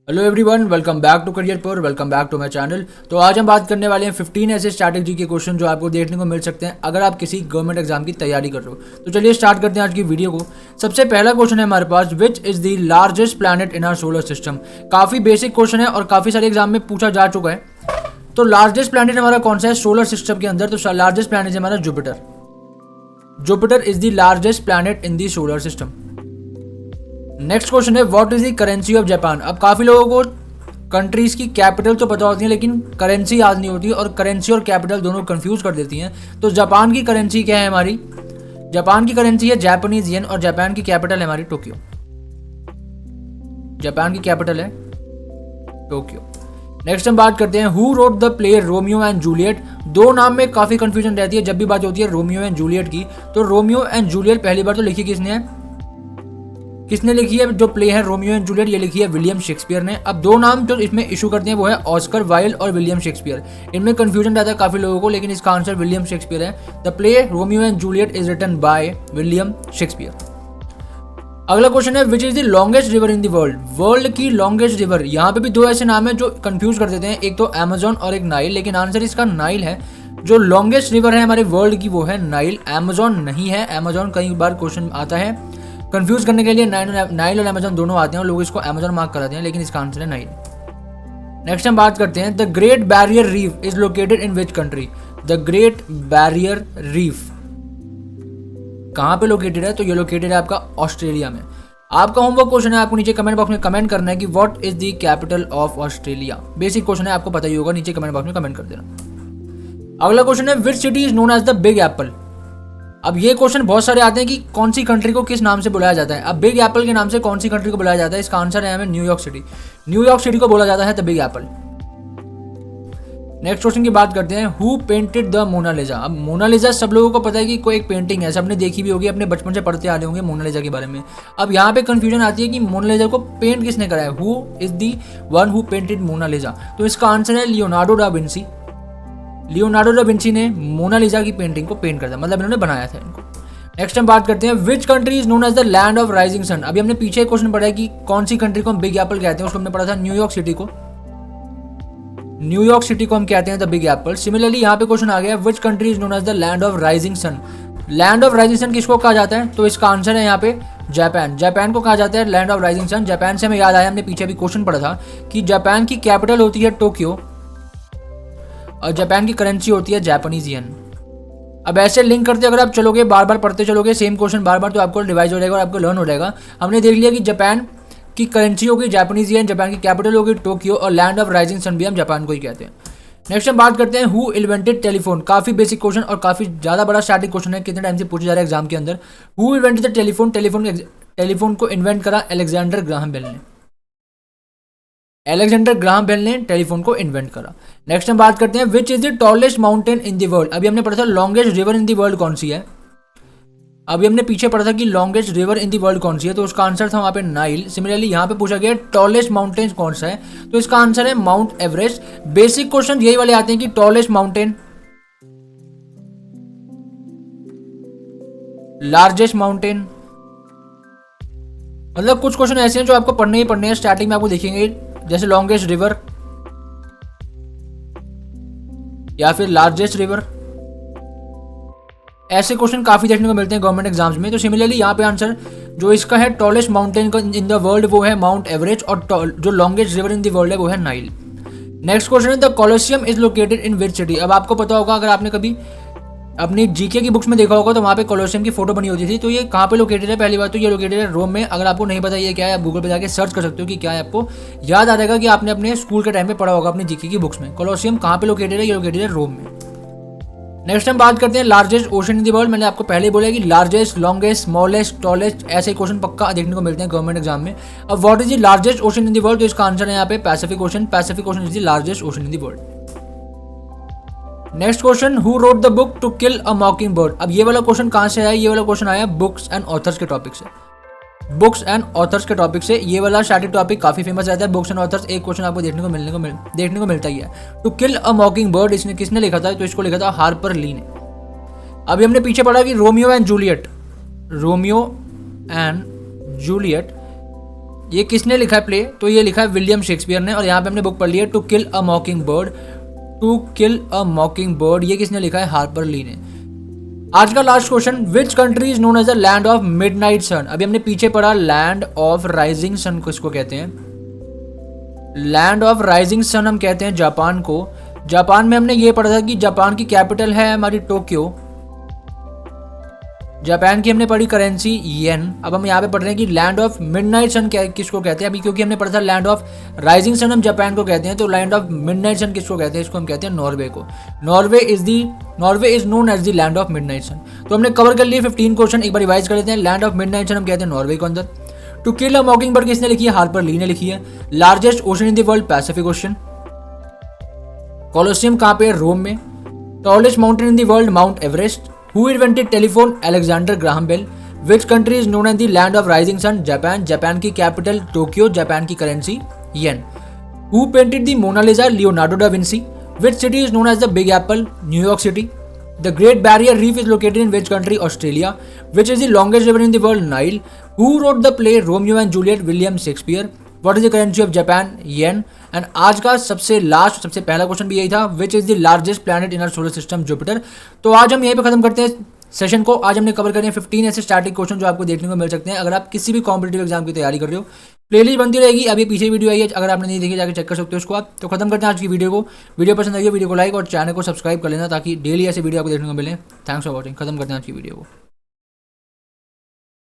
Hello everyone, welcome back to career पर, welcome back to my channel. तो आज हम बात करने वाले हैं 15 ऐसे स्ट्रैटेजी के क्वेश्चन जो आपको देखने को मिल सकते हैं अगर आप किसी गवर्नमेंट एग्जाम की तैयारी कर रहे हो। तो चलिए स्टार्ट करते हैं आज की वीडियो को। सबसे पहला क्वेश्चन है हमारे पास, which is the largest planet in our solar system. काफी बेसिक क्वेश्चन है और काफी सारे एग्जाम में पूछा जा चुका है। तो लार्जेस्ट प्लैनेट हमारा कौन सा है सोलर सिस्टम के अंदर? तो लार्जेस्ट प्लैनेट है हमारा Jupiter. Jupiter is the largest planet in the solar system. Next question है, what is the currency of Japan. अब काफी लोगों को कंट्रीज की कैपिटल तो पता होती है लेकिन करेंसी याद नहीं होती, और करेंसी और कैपिटल दोनों कंफ्यूज कर देती हैं। तो जापान की करेंसी क्या है हमारी? जापान की करेंसी है जापानीज येन और जापान की कैपिटल है हमारी टोक्यो। जापान की कैपिटल है टोक्यो। नेक्स्ट हम बात करते हैं, who wrote the play Romeo and Juliet. दो नाम में काफी कंफ्यूजन रहती है जब भी बात होती है रोमियो एंड जूलियट की। तो रोमियो एंड जूलियट पहली बार तो लिखी किसने लिखी है? जो प्ले है रोमियो एंड जूलियट, ये लिखी है विलियम शेक्सपियर ने। अब दो नाम जो इसमें इशू करते हैं वो है ऑस्कर वाइल्ड और विलियम शेक्सपियर। इनमें कंफ्यूजन रहता है काफी लोगों को, लेकिन इसका आंसर विलियम शेक्सपियर है। The play Romeo and Juliet is written by William Shakespeare. अगला क्वेश्चन है, which is the longest river in the world. World की लॉन्गेस्ट रिवर, यहाँ पे भी दो ऐसे नाम है जो कंफ्यूज कर देते हैं, एक तो अमेजोन और एक नाइल, लेकिन आंसर इसका नाइल है। जो लॉन्गेस्ट रिवर है हमारे वर्ल्ड की वो है नाइल, अमेजोन नहीं है। अमेजोन कई बार क्वेश्चन आता है कंफ्यूज करने के लिए, नाइल और अमेजोन दोनों आते हैं और लोग इसको अमेजोन मार्क कराते हैं, लेकिन इसका आंसर है नाइल। नेक्स्ट हम बात करते हैं, the great barrier reef is located in which country. The great barrier reef कहाँ पे लोकेटेड है? तो ये लोकेटेड है आपका ऑस्ट्रेलिया में। आपका होमवर्क क्वेश्चन है, आपको नीचे कमेंट बॉक्स में कमेंट करना है कि what is the capital of Australia. Basic question है, आपको पता ही होगा, नीचे कमेंट बॉक्स में कमेंट कर देना। अगला क्वेश्चन है, which city is known as the Big Apple. अब ये क्वेश्चन बहुत सारे आते हैं कि कौन सी कंट्री को किस नाम से बुलाया जाता है। अब बिग एप्पल के नाम से कौन सी कंट्री को बुलाया जाता है? इसका आंसर है हमें न्यूयॉर्क सिटी। न्यूयॉर्क सिटी को बोला जाता है the Big Apple. Next question की बात करते हैं, हु पेंटेड द मोनालिजा। अब मोनालिजा सब लोगों को पता है कि कोई एक पेंटिंग है, सबने देखी भी होगी, अपने बचपन से पढ़ते आ रहे होंगे मोनालिजा के बारे में। अब यहाँ पे कंफ्यूजन आती है कि मोनालिजा को पेंट किसने करा है, who is the one who painted Mona Lisa. तो इसका आंसर है Leonardo da Vinci. Leonardo da Vinci ने मोनालिजा की पेंटिंग को पेंट कर दिया, मतलब इन्होंने बनाया था इनको। नेक्स्ट हम बात करते हैं, which country is known as the land of rising sun. अभी हमने पीछे एक क्वेश्चन पढ़ा है कि कौन सी कंट्री को हम बिग एप्पल कहते हैं, उसको हमने पढ़ा था न्यूयॉर्क सिटी को। न्यूयॉर्क सिटी को हम कहते हैं द बिग एप्पल। सिमिलरली यहाँ पे क्वेश्चन आ गया, which country is known as the land of rising sun. Land of rising sun किसको कहा जाता है? तो इसका आंसर है यहाँ पे जापान। जापान को कहा जाता है land of rising sun. Japan से हमें याद आया, हमने पीछे भी क्वेश्चन पढ़ा था कि जापान की कैपिटल होती है टोक्यो और जापान की करेंसी होती है जापानीज येन। अब ऐसे लिंक करते अगर आप चलोगे, बार बार पढ़ते चलोगे सेम क्वेश्चन बार बार, तो आपको रिवाइज हो जाएगा और आपको लर्न हो जाएगा। हमने देख लिया कि जापान की करेंसी होगी जापानीज येन, जापान की कैपिटल होगी टोक्यो और लैंड ऑफ राइजिंग सन भी हम जापान को ही कहते हैं। नेक्स्ट हम बात करते हैं, हु इन्वेंटेड टेलीफोन। काफी बेसिक क्वेश्चन और काफी ज्यादा बड़ा स्टैटिक क्वेश्चन है, कितने टाइम से पूछा जा रहा है एग्जाम के अंदर। Who invented the telephone. Telephone को इन्वेंट करा अलेक्जेंडर ग्राहम बेल ने। अलेक्जेंडर ग्राहम बेल ने टेलीफोन को इन्वेंट करा। नेक्स्ट हम बात करते हैं, विच is the tallest mountain in the world. अभी हमने पढ़ा था longest river in the world कौन सी है। अभी हमने पीछे पढ़ा था कि longest river in the world कौन सी है, तो उसका आंसर था वहां पे नाइल। सिमिलरली यहाँ पे पूछा गया टॉलेस्ट माउंटेन कौन सा है, तो इसका आंसर है माउंट एवरेस्ट। बेसिक क्वेश्चन यही वाले आते हैं कि टॉलेस्ट माउंटेन, लार्जेस्ट माउंटेन, मतलब कुछ क्वेश्चन ऐसे हैं जो आपको पढ़ने ही पढ़ने हैं। स्टार्टिंग में आपको देखेंगे जैसे लॉन्गेस्ट रिवर या फिर लार्जेस्ट रिवर, ऐसे क्वेश्चन काफी देखने को मिलते हैं गवर्नमेंट एग्जाम्स में। तो सिमिलरली यहाँ पे आंसर जो इसका है tallest mountain in the world वो है माउंट एवरेस्ट, और जो longest river in the world है वो है नाइल। नेक्स्ट क्वेश्चन है, the Colosseum is located in which city. अब आपको पता होगा, अगर आपने कभी अपनी जीके की बुक्स में देखा होगा तो वहाँ पे कोलोसियम की फोटो बनी होती थी। तो ये कहाँ पे लोकेटेड है? पहली बात तो ये लोकेटेड है रोम में। अगर आपको नहीं पता ये क्या है, आप गूगल पे जाके सर्च कर सकते हो कि क्या है, आपको याद आ जाएगा कि आपने अपने स्कूल के टाइम पे पढ़ा होगा अपनी जीके की बुक्स में। कोलोसियम कहाँ पे लोकेटेड है? ये लोकेटेड है रोम में। नेक्स्ट हम बात करते हैं, largest ocean in the world. मैंने आपको पहले ही बोला कि लार्जेस्ट, लॉन्गेस्ट, स्मॉलेस्ट, टॉलेस्ट, ऐसे क्वेश्चन पक्का देखने को मिलते हैं गवर्नमेंट एग्जाम में। अब what is the largest ocean in the world, तो इसका आंसर है यहाँ पे Pacific Ocean. Pacific Ocean is the largest ocean in the world. Next question, who wrote the book to kill a mockingbird. अब ये वाला question कहाँ से आया? ये वाला क्वेश्चन आया बुक्स एंड ऑथर्स के टॉपिक से। बुक्स एंड ऑथर्स के टॉपिक से ये वाला स्टैटिक टॉपिक काफी फेमस रहता है। बुक्स एंड ऑथर्स एक क्वेश्चन आपको देखने को मिलता ही है। टू किल अ मॉकिंग बर्ड इसने किसने लिखा था? तो इसको लिखा था हार्पर ली ने। अभी हमने पीछे पढ़ा कि रोमियो एंड जूलियट ये किसने लिखा है प्ले? तो ये लिखा है विलियम शेक्सपियर ने, और यहाँ पे हमने बुक पढ़ ली है to kill a mockingbird. To kill a mockingbird ये किसने लिखा है? हार्पर ली ने। आज का last question, which country is known as the land of midnight sun? अभी हमने पीछे पढ़ा लैंड ऑफ राइजिंग सन किसको कहते हैं? लैंड ऑफ राइजिंग सन हम कहते हैं जापान को। जापान में हमने ये पढ़ा था कि जापान की कैपिटल है हमारी टोक्यो। जापान की हमने पढ़ी करेंसी येन। अब हम यहाँ पे पढ़ रहे हैं कि लैंड ऑफ मिडनाइट सन किसको कहते हैं? अभी क्योंकि हमने पढ़ा था लैंड ऑफ राइजिंग सन हम जापान को कहते हैं, तो लैंड ऑफ मिडनाइट सन किसको कहते हैं? इसको हम कहते हैं नॉर्वे को। Norway is known as the land of midnight sun. तो हमने कवर कर लिए 15 क्वेश्चन, एक बार रिवाइज कर लेते हैं। लैंड ऑफ मिडनाइट सन हम कहते हैं नॉर्वे को अंदर। टू किल अ मॉकिंग बर्ड किसने लिखी है? हार्पर ली ने लिखी है। Largest ocean in the world Pacific ocean. Colosseum कहाँ पे है? रोम में। Tallest mountain in the world mount Everest. Who invented telephone? Alexander Graham Bell. Which country is known as the land of rising sun? Japan. Japan की capital Tokyo, Japan की currency yen. Who painted the Mona Lisa? Leonardo da Vinci. Which city is known as the Big Apple? New York City. The Great Barrier Reef is located in which country? Australia. Which is the longest river in the world? Nile. Who wrote the play Romeo and Juliet? William Shakespeare. What is the currency of Japan? Yen. And आज का सबसे पहला क्वेश्चन भी यही था, which is the largest planet in our solar system? Jupiter. तो आज हम यहीं पे खत्म करते हैं सेशन को। आज हमने कवर करे 15 ऐसे स्टार्टिंग क्वेश्चन जो आपको देखने को मिल सकते हैं अगर आप किसी भी कॉम्पिटेटिव एग्जाम की तैयारी कर रहे हो। प्लेलिस्ट बनती रहेगी, अभी पीछे वीडियो आई है, अगर आपने नहीं देखी जाकर चेक कर सकते हो उसको आप। तो खत्म करते हैं आज की वीडियो को। वीडियो पसंद आई है वीडियो को लाइक और चैनल को सब्सक्राइब कर लेना ताकि डेली ऐसे वीडियो आपको देखने को मिले। Thanks for watching. खत्म करते हैं आज की वीडियो को।